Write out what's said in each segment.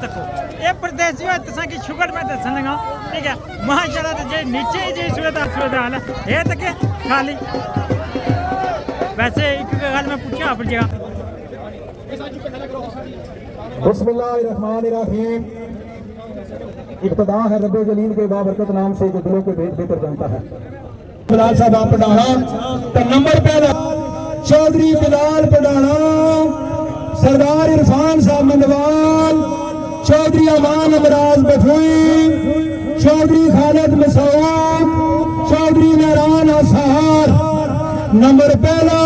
देखो ये प्रदेशी है तुसा की शुगर में दसन लगा ठीक है माशाल्लाह जे नीचे जी सूरत हाल है ये तक खाली वैसे एक गल मैं पूछा आप जगह बिस्मिल्लाहिर्रहमानिर्रहीम इब्तिदा है रब्बे जलील के बाबरकत नाम से जो दिलों के भेद बेहतर जानता है। बिलाल साहब आप पढ़ाना तो नंबर पहला चौधरी बिलाल पढ़ाना सरदार इरफान साहब मंदवाल चौधरी अमान अमराज बफुई चौधरी खालिद मसूद चौधरी मेहरान असहार नंबर पहला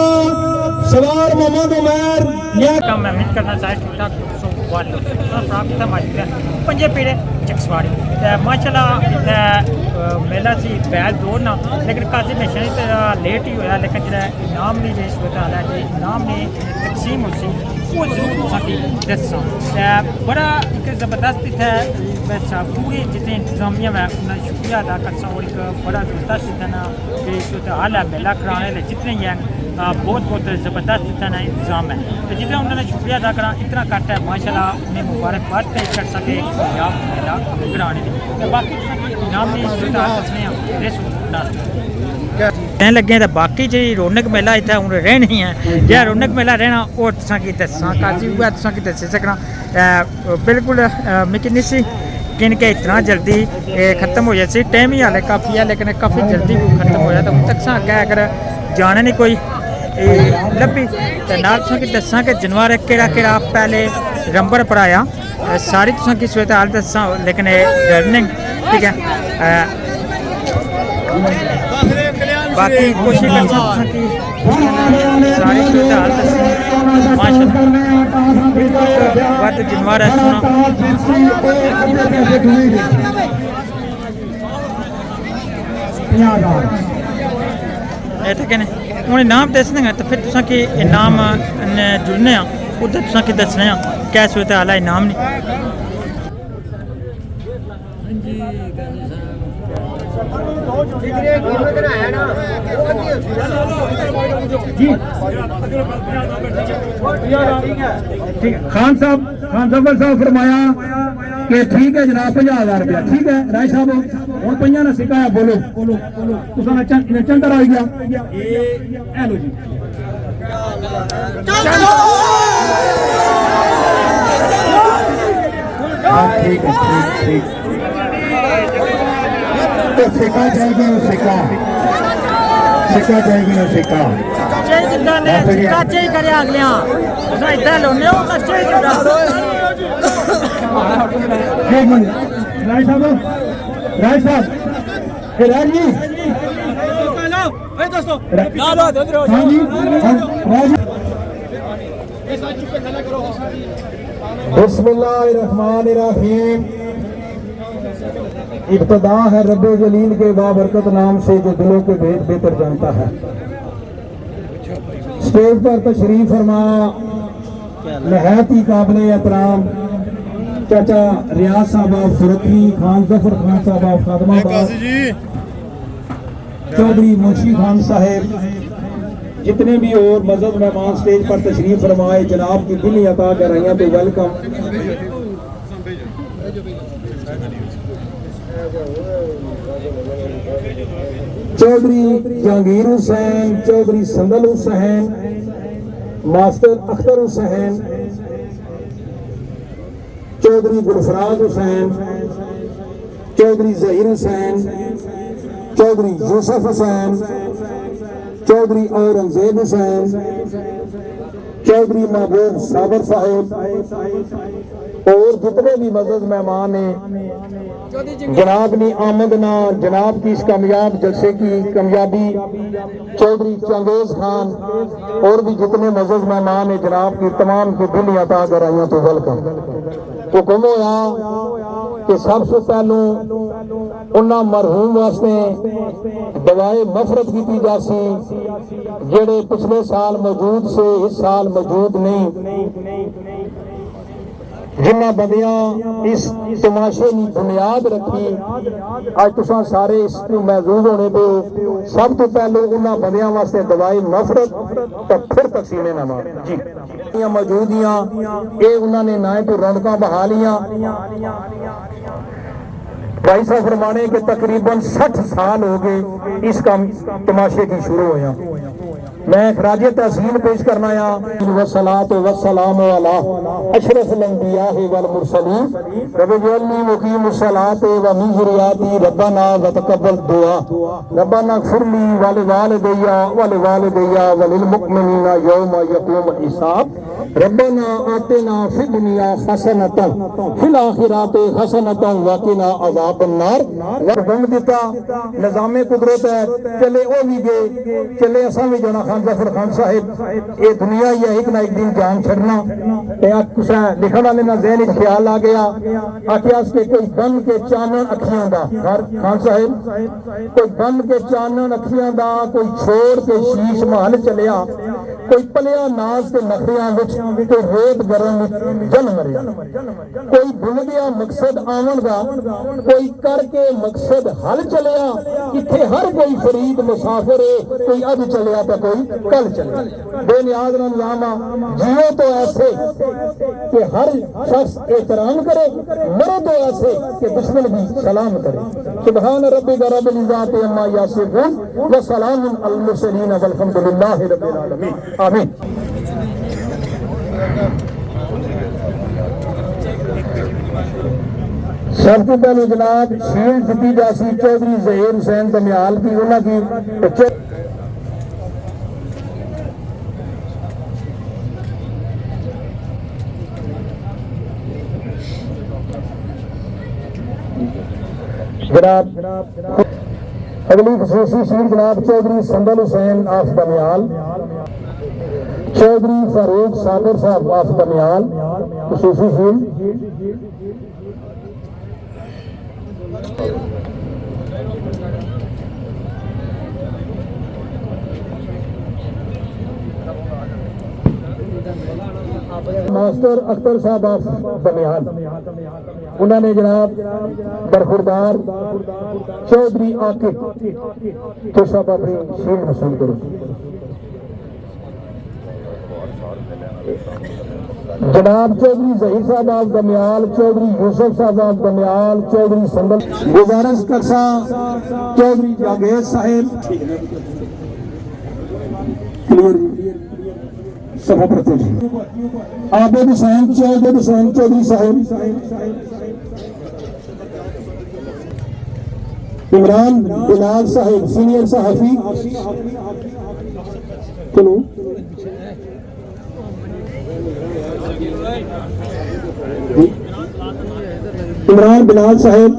सवार मोहम्मद उमर काम मैं उम्मीद करना चाहे ठीक ठाक प्राप्त था मालिक पंजे पीढ़े चक्सवाड़ी माशाल्लाह मेला सी बैल दौड़ना लेकिन काफी मिशन लेट ही होया लेकिन जो इनाम की जो सूरत हाल है जी इनाम की तकसीम हो सी वो जरूर तुसां दसा बड़ा एक जबरदस्त इतना पूरी जितनी इंतजामिया है उन्हें शुक्रिया अदा कर और एक बड़ा जबरदस्त इतना जो सूरत हाल है मेला कराने वाले जितने ही हैं बहुत बहुत ज़बरदस्त इतना इंतज़ाम है तो जितना उन्होंने शुक्रिया अदा करा इतना घट है माशाल्लाह उन्हें मुबारकबाद पेश कर सके पंजाब मेला कराने की बाकी इनाम की दसने कहने लगे तो बाकी जी रौनक मेला इतना हूँ रहनी है जो रौनक मेला रहना वो तुसा की दसा काजी हुआ तुसा की दसी सकना बिल्कुल मिकी नहीं सी कि इतना जल्दी खत्म हो जाए टाइम ही हाले काफ़ी है लेकिन काफ़ी जल्दी खत्म हो जाए तो तक अगर अगर जाने नहीं कोई लभी तो नाल तुसा की दसा कि जनवर केड़ा पहले रंबर पर आया सारी तुसा की सूरत हाल दसा लेकिन रनिंग ठीक है बाकी कोशिश कर की सारी सूरत हाल दसी माशाल्लाह जनवर है सुना ठीक है हूँ इनाम दसने तो फिर तुसा कि इनाम जुड़ने उधर तुसा कि दसने क्या सूरत हाल है इनाम नहीं खान जफर साहब फरमाया कि ठीक है जनाब 50,000 रुपया ठीक है राय साहब हूँ पंजा ने सिखाया बोलो नचन तर आ गया लो जी ठीक है ठीक तो सिखा जाएगी वो सिखा जाएगी वो सिखा करे अगले इतना लोने राय साहब राय जी हाँ जी बिस्मिल्लाहिर्रहमानिर्रहीम इब्तिदा है रब्बे जलील के बाबरकत नाम से जो दिलों के भेद बेहतर जानता है। स्टेज पर तशरीफ फरमा नहायत ही काबिल एहतराम चाचा रियाज साहब ऑफ सुरखी खान जफर खान साहब ऑफ खादमाबाद चौधरी मुंशी खान साहेब जितने भी और मजहब मेहमान स्टेज पर तशरीफ फरमाए जनाब की दिली अता कर रही हैं तो वेलकम। चौधरी जहांगीर हुसैन चौधरी संदल हुसैन मास्टर अख्तर हुसैन चौधरी गुलफराज हुसैन चौधरी जहीर हुसैन चौधरी यूसुफ हुसैन चौधरी औरंगजेब हुसैन चौधरी महबूब साबर साहेब और जितने भी मजहब मेहमान हैं जनाब ने आमद ना जनाब की इस कामयाब जलसे की कामयाबी चौधरी चंगेज खान और भी जितने मजहब मेहमान हैं जनाब की तमाम की दिल अता कर रही तो वेलकम। हुक्म होया कि सबसे पहलों उन्होंने मरहूम वास्ते दवाए मफरत की जासी जेड़े पिछले साल मौजूद से इस साल मौजूद नहीं जिन्ना बंदियां इस तमाशे की बुनियाद रखी अज तुसां सारे इस महसूस होने पे हो। सब तो पहले उन्होंने बंदियां वास्ते दवाई नफरत तो फिर तकसीमे नवा जी मौजूदियां ये उन्होंने ना तो रौनक बहा लिया। भाई साहब फरमाने के तकरीबन 60 साल हो गए इस काम तमाशे की शुरू होया। मैं खराज तहसीन पेश करना वसलात वसलाम अला अशरफुल अंबिया वल मुरसलीन रब जअलनी मुकीम सलात व मिन ज़ुर्रियती रब्बना व तक़ब्बल दुआ रब्बना ग़फिरली व लिवालिदैया व लिल मुमिनीना यौमा यक़ूमुल हिसाब रब्बना आतिना फिद दुनिया हसनतन फिल आखिरति हसनतन व क़िना अज़ाबन नार। वरबंग दिता निज़ामे कुदरत है चले ओ भी गए चले असा भी जाना। खान जफर खान साहिब ये दुनिया ही है एक ना एक दिन जान छड़ना। कुछ लिखण वाले ना ज़हन में ख्याल आ गया आखिया के कोई बन के चानन अखियां दा खान साहिब कोई बन के चानन अखियां दा कोई छोड़ के शीश महल चलिया कोई पलिया नाज के नखरियां विच कोई रेत गरम जन मरिया कोई भुल गया मकसद आवन दा कोई करके मकसद हल चलिया। इत्थे हर कोई फरीद मुसाफिर है कोई अज चलिया तो कोई कल चलिया। बेनियाज निजाम जियो तो ऐसे कि हर शख्स एहतराम करे मरे तो ऐसे कि दुश्मन भी सलाम करे। सुबहान रब्बिक रब्बिल इज्जति अम्मा यसिफून व सलामुन अलल मुरसलीन वल्हम्दुलिल्लाहि रब्बिल आलमीन आमीन। सब तो पहले जनाब शील्ड दी जासी चौधरी ज़हीर हुसैन दमियाल की उन्होंने जनाब अगली खसूसी शील्ड जनाब चौधरी संदल हुसैन ऑफ दमियाल चौधरी फारूक साबिर साहब ऑफ दमियाल खसूसी शील्ड। मास्टर अख्तर साहब ऑफ दमियाल उन्होंने जनाब बरखुरदार चौधरी आकिब तो साहब अपनी शील्ड वसूल करो। जनाब चौधरी ज़हीर साहब ऑफ दमियाल चौधरी यूसुफ साहब ऑफ दमियाल चौधरी संदल गुजारिश करसा चौधरी जागेद साहिब सभापति आबिद हुसैन चौधरी साहिब इमरान बिलाल साहिब सीनियर सहाफी चलो इमरान बिलाल साहिब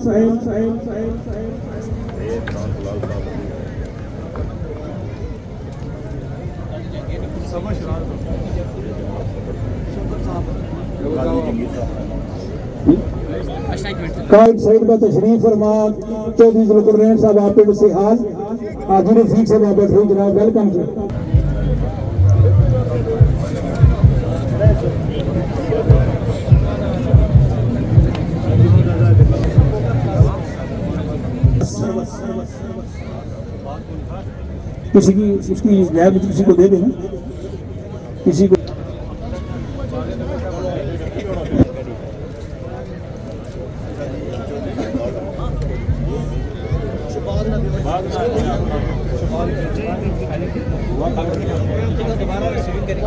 कायद सईद का तशरीफ फरमा चौधरी जुल्कुरनैन साहब आपिड से हाल हाजी रफीक साहब बैठे जनाब वेलकम जी। किसी की उसकी जैब किसी को दे देना किसी को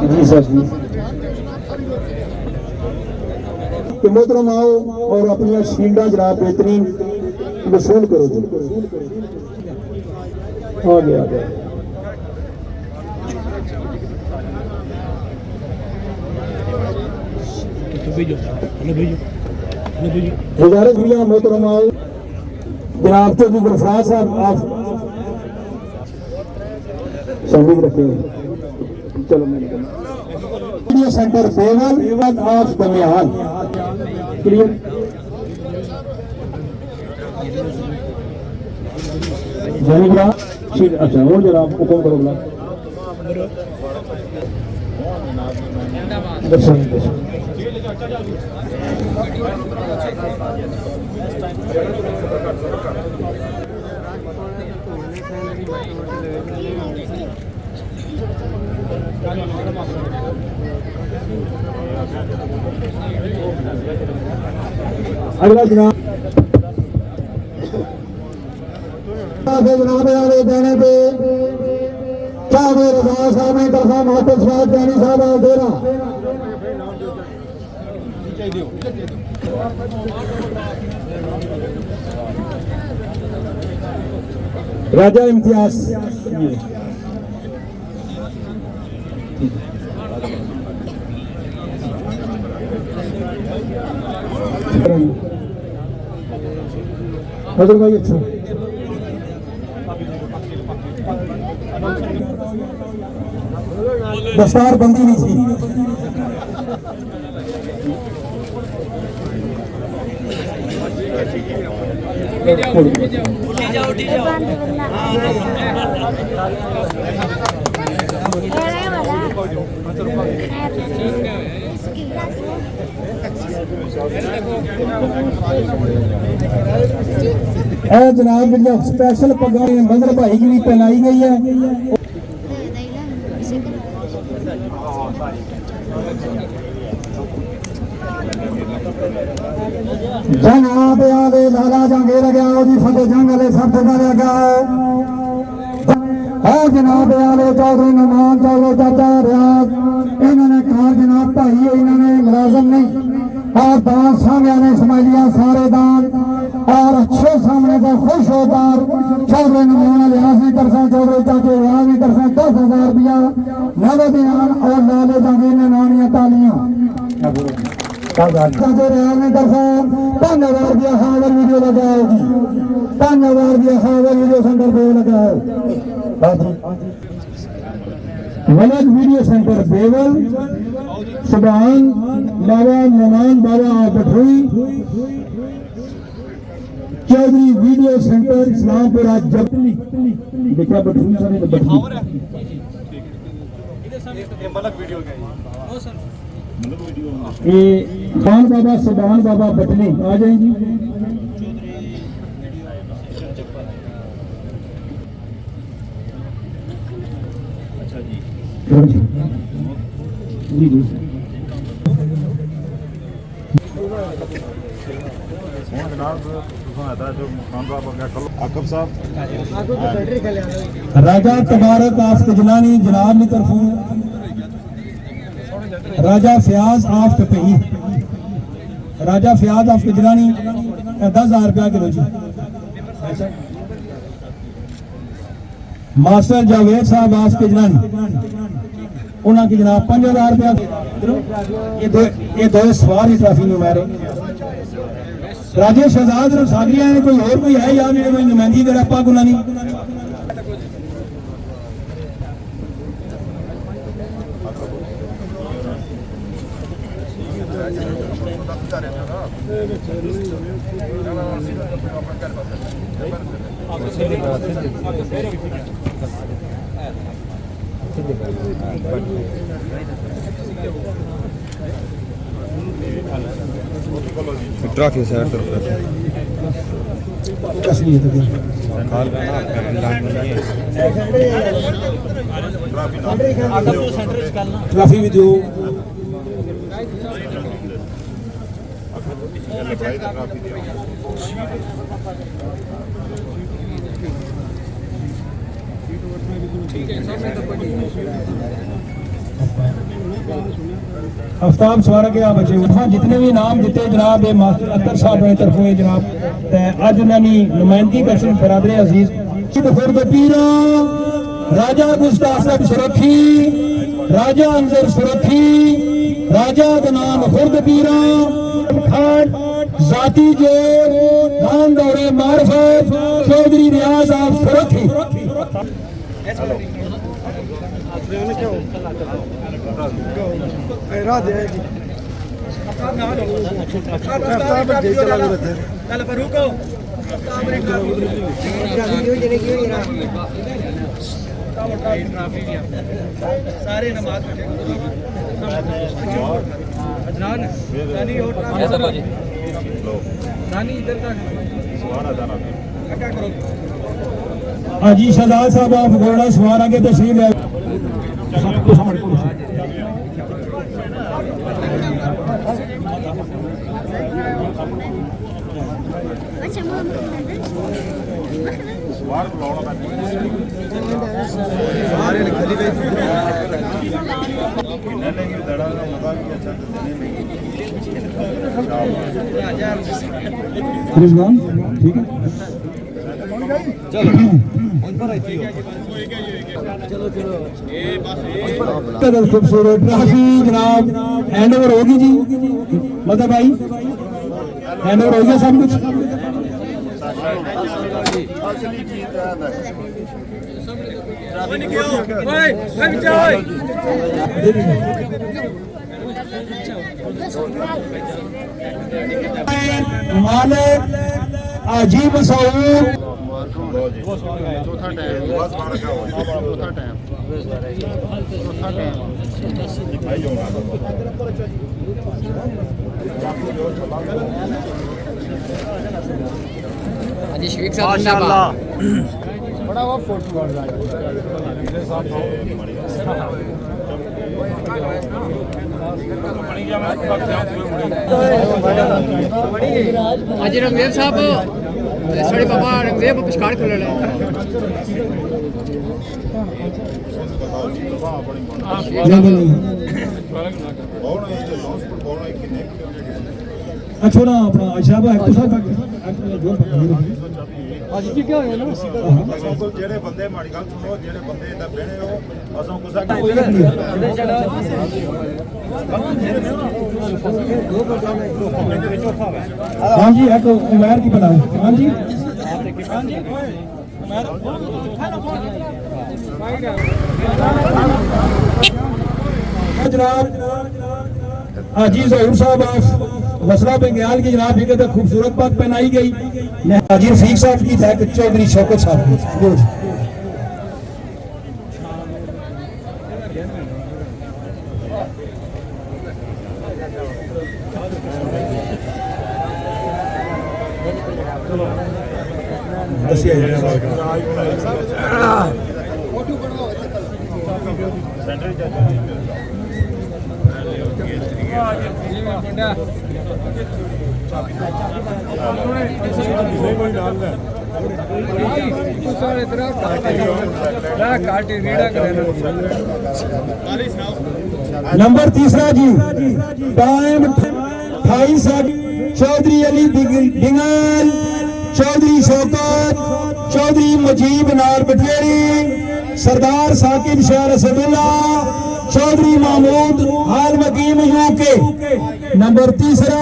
जी सर जी कि मोहतरम आओ और अपनी शील्डा जनाब बेहतरीन वसूल करो जी। आ गया गुजारिश भी मोहतरम आओ जनाब चौधरी गुलफराज साहब आप संगीत रखे चलो मीडिया सेंटर बेवल ऑफ दमियाल क्लियर जानिबरा अच्छा और जरा हुक्म करो बला दर्शन अगला जनाब जनाब आले देने पे चाहे रजा साहब ने तरफा मोहम्मद शाह जानी साहब आल डेरा राजा इम्तियाज भाई अच्छा दस्तार बंदी नहीं थी जनाब जी स्पेशल पग्गा बंदर भाई की भी पहनाई गई है जनाब आले लाला जंगेर गया जी फतेह जंग वाले सब जगह लगा है जनाब आले चौधरी नमान चौधरी चाचा रियाज इन्होंने कहा जनाब भाई इन्होंने मुलाजम नहीं और दान सामने ने इस्माइलिया सारे दान और अच्छे सामने का खुश होकर चौधरी नमान लिहाज भी कर सकते चौधरी चाचे रियाज भी कर सकते 10,000 रुपया नगद इनाम और लाले जंगीर ने नानिया तालियां चाचे रियाज ने कर सकते 5,000 रुपया हावर वीडियो लगाओगी 5,000 रुपया हावर वीडियो सेंटर पे लगाओ वलद वीडियो सेंटर बेवल सुभान बाबा नमान बाबा बठुई चौधरी वीडियो सेंटर इस्लामपुरा जबली देखा बठुई सारे तो बठुई ये खान बाबा सुभान बाबा बटनी आ जाएंगी जी जी आकब साहब राजा तबारक आफ्त जलानी जनाब की तरफों राजा फयाज आफ्त पही राजा फयाज आफ्त जलानी 10,000 रुपया किलो जी मास्टर जावेद साहब आफ्त जलानी उन्होंने जनाब 5,000 रुपया ये दो सवार ही ट्रॉफी में मैरे राजेश आजाद सागरिया ने कोई और कोई है यार मेरे नुमाइंदगी कर आपा गुना नहीं ट्रॉफी सर ट्रॉफी भी दो आफ्ताब सवार के आप बचे हाँ जितने भी नाम दिते जनाब मास्टर अतर साहब की तरफों जनाब अज उन्होंने नुमाइंदगी कर बरादरे अजीज पीरा राजा गुस्ताफ सुरखी राजा अंजर सुरखी राजा दनान खुर्द पीरा खान जाती जो नाम दौरे मार्फत चौधरी रियाज आप सुरखी सारे नमाज हाजी शहजाद साहब आप घोड़ा सवार आगे तस्वीर ले सवार बुलाना लेंगे दड़ा का मजा भी अच्छा रिजवान ठीक है चलो खूबसूरत ट्रॉफी जनाब हैंड ओवर होगी जी मतलब भाई हैंड ओवर हो गया सब कुछ असली जीत है मालिक अजीब सऊद चौथा टाइम बस बारह का चौथा टाइम हाजी शफीक साहब माशाल्लाह बड़ा वो फोटो काट रहा हाजी रंगदेव साहब सॉरी बाबा रंगदेव पुरस्कार कर ले अच्छा ना अपना शाबा है तो साहब अस जेड़े बंदे माड़ी गल सुनो जेड़े बंदे इधर बहने हो असों कुछ हाँ जी है तो उमर की बताओ हाँ जी जनाब हाजी ज़हूर साहब वसला बंगाल की जनाब फिर खूबसूरत बात पहनाई गई हाजी रफीक साहब की था चौधरी शौकत साहब की नंबर तीसरा जी टाइम 28 चौधरी अली डिंगल चौधरी शौकत चौधरी मुजीब नार बटेरी सरदार साकिब शाह रसदुल्ला चौधरी महमूद हाल मकीम यूके नंबर तीसरा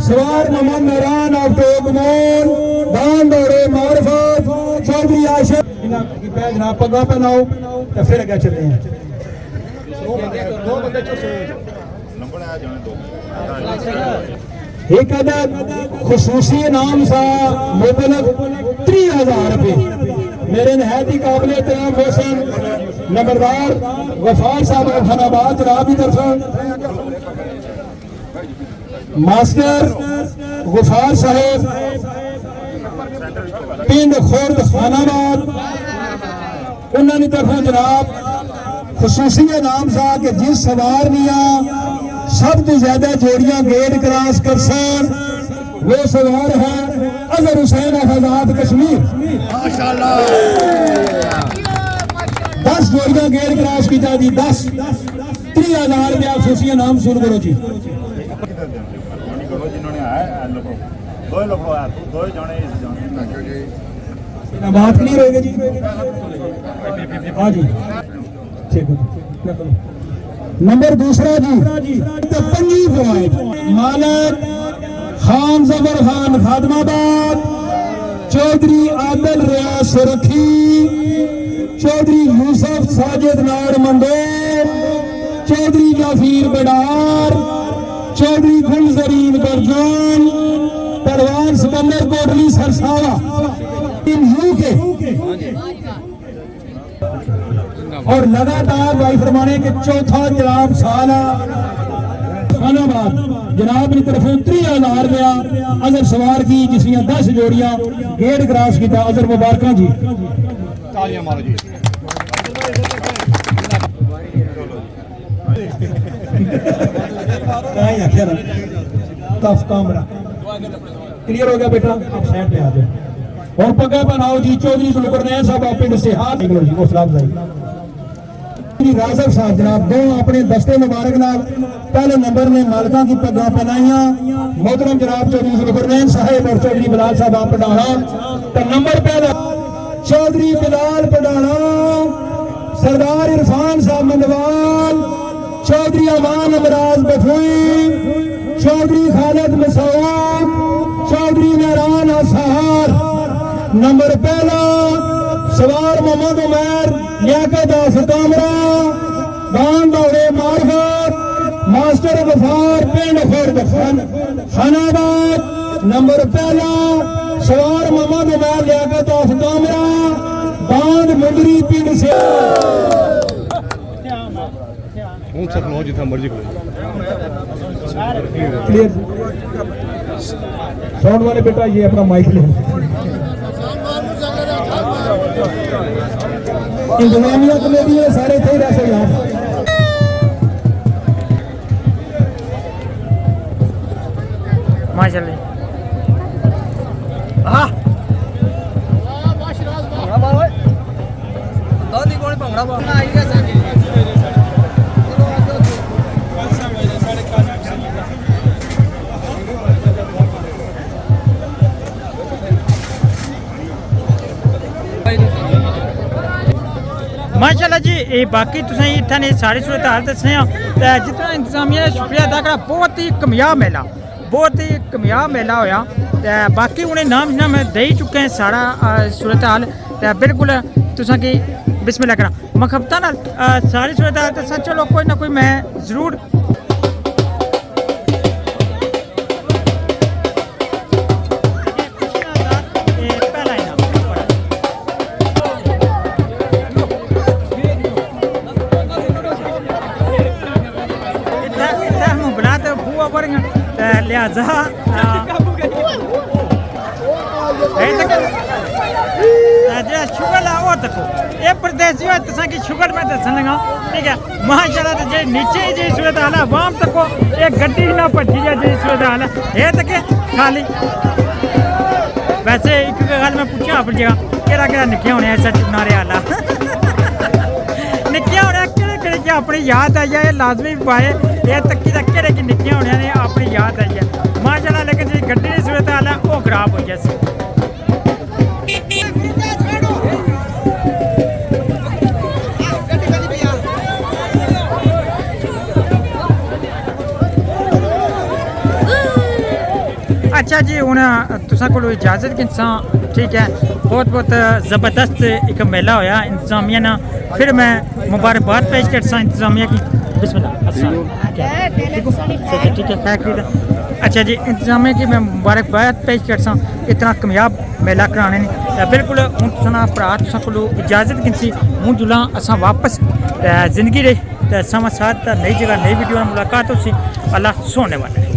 सवार मोहम्मद मेहरान अफ्तोगमोन दान दौरे मारफत चौधरी आशिफ जनाब पगा पहनाओ तो फिर क्या चलते हैं नंबर आ जाने दो एक अदद खुसूसी इनाम सा मुबलग 3000 रुपये मेरे नहायत ही काबिल एहतराम हुसैन नंबरदार गफार साहब फनाबाद जनाब की तरफ मास्टर गफार साहब पिंड खुर्द खानाबाद उन्होंने तरफों जनाब खुसूसी इनाम सा कि जिस सवार दियां सब तो ज्यादा जोड़ियां गेट क्रॉस कर सन वो सवार है अजहर हुसैन आजाद कश्मीर माशाल्लाह 10 जोड़ियां गेट क्रॉस की जी 10 30,000 रुपया खुसूसी इनाम शुरू करो जी जिन्होंने आया दो लोग आया दो जने इस जने बात क्लियर होगी जी हाँ जी ठीक है नंबर दूसरा जी पंजी फवाइद मालिक खान जबर खान खादमाबाद चौधरी आदिल रियाज सुरखी चौधरी यूसुफ साजिद नार मंडोर चौधरी जाफीर बडार चौधरी गुलजरीन बरजान परवान सिकंदर कोटली सरसावा यूके और लगातार भाई फरमाने के चौथा जनाब साल खानाबाद जनाब की तरफों 30,000 रुपया अजर सवार की जिसमें 10 जोड़ियां गेट क्रॉस किया अजर मुबारक जी ਤਾਲੀਆਂ ਮਾਰੋ ਜੀ टफ कामरा क्लियर हो गया बेटा आप साइड पे आ जाओ और पग्गा बनाओ जी चौधरी सुलकरनैन साहब आप पिंड से हाथ निकलो जी मुसलाम भाई राजब साहब जनाब दो अपने दस्ते मुबारक नाल पहले नंबर ने मालका की पग्गा पहनाइया मोहतरम जनाब चौधरी सुलकरनैन साहब और चौधरी बिलाल साहब आप पढ़ाना तो नंबर पहला चौधरी बिलाल पढ़ाना सरदार इरफान साहब मंदवाल चौधरी अमान अमराज बफुई चौधरी खालिद मसूद चौधरी मेहरान असहार नंबर पहला सवार मोहम्मद उमर लियाकत कामरा दान दौड़े मार्फत मास्टर गफार पिंड खुर्द खानाबाद नंबर पहला सवार मोहम्मद उमर लियाकत कामरा बांध मुंदरी पिंड से ਹੁਣ ਸਕਲੋ ਜਿੱਥੇ ਮਰਜ਼ੀ ਖਲੋ क्लियर साउंड वाले बेटा ये अपना माइक ले इंतजामिया कमेटी है सारे थे रह सके यहाँ माशाल्लाह माशाल्लाह जी ये बाकी तुसें इत्थै सारी सूरत हाल दस्सने जितना इंतजामिया दा शुक्रिया अदा करा बहुत ही कामयाब मेला होया ते बाकी उन्हें नाम नाम दे चुके हैं सारा सूरत हाल ते बिल्कुल तुसां की बिस्मिल्लाह करा मखबता नाल सारी सूरत हाल दस्सां चलो कोई ना कोई मैं जरूर लिहाजा शुगर है वो देखो ये परदेसी हो तुसा की शुगर मैं दसन लगा ठीक है माशाल्लाह जे नीचे जी सूरत हाल है वाम तको ये गड्डी ना भजी जा जी सूरत हाल है ये तक खाली वैसे एक गल मैं पूछा अपनी जगह केड़ा निक्के होने ऐसा चुनारे आला निक्के होने केड़े अपनी याद आई है लाजमी पाए ये तक्की केड़े की निक्के होने ने अपनी याद आई है माशाल्लाह लेकिन जी गड्डी की सूरत हाल है वो खराब हो जैसे अच्छा जी हूँ तुसा को इजाजत किसां ठीक है बहुत बहुत ज़बरदस्त एक मेला होया इंतजामिया ना फिर मैं मुबारकबाद पेश करता इंतजामिया की बिस्मिल्लाह ठीक है खैर अच्छा जी इंतजामिया की मैं मुबारकबाद पेश करता इतना कामयाब मेला कराने ने बिल्कुल हूँ तुसा भरा तुसा को इजाजत किसी हूँ जुला असा वापस जिंदगी रही तो समा साथ नई जगह नई वीडियो मुलाकात हो सी अल्लाह सोने वाले